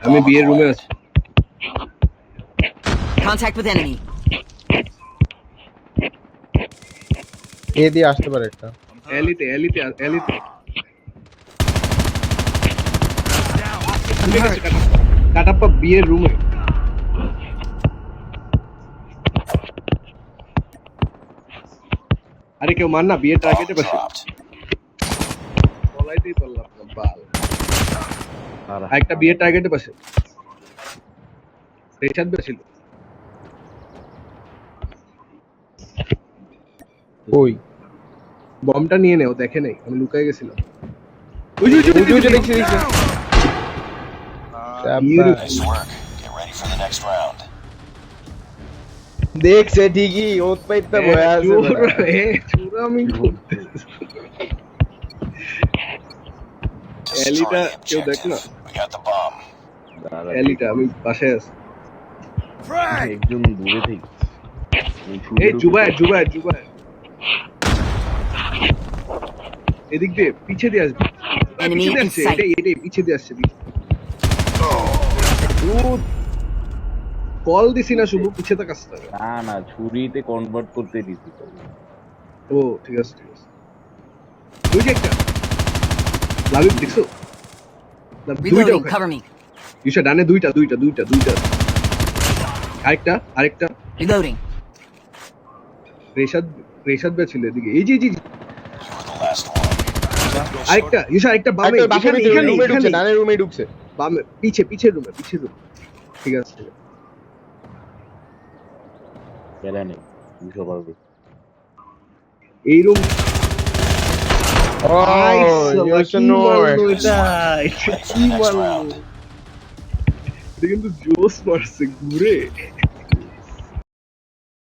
আমি বিয়ের রুমে আছি। Contact with enemy. এ দিয়ে আসতে পারে একটা। এলিতে I'm hurt. কাটাপ্পা বিয়ের রুমে। আরে কেউ মার না, বিয়ের টার্গেটে বসে বলাইতেই পারলাম না বাল। একটা বিয়ের টার্গেটে বসে রেশাদ বেছিল। ওই বমটা নিয়ে নেও, দেখে নেই আমি লুকাই গেছিলাম। ওই যে দেখছি Nice work. Get ready for the next round. দেখছে ঠিকই ওত পাইপটা বয়ে আছে চুরামি করতেছে। এলিটা Destroy the কেউ দেখ না, objective. We got the bomb. Elita আমি বাসায় আছি। একজন দূরে থেকে এই জুবায়ের এদিক দিয়ে পিছে দিয়ে আসবে। Enemy পিছে দিয়ে in আসছে, sight. এটাই পিছে দিয়ে আসছে। কল দিছি না, শুধু পিছে তো কাজটা। না ছুরিতে কনভার্ট করতে দিছি তো। ও ঠিক আছে। ওই যে একটা লাভিব দেখছো? দুইটা Reloading. ওখানে। Cover me. ইসা ডানে দুইটা। আরেকটা Reloading. রেশাদ বেছিল এদিকে। এই যে You were the last one. আরেকটা বামে, একটা বাসার ভিতরে এখানে রুমে ঢুকছে, ডানের রুমে ঢুকছে। বামে, পিছের রুমে। ঠিক আছে। খেলা নেই বুঝতে পারবে। এই room Ready for the next round. কিন্তু জোস মারছে ঘুরে।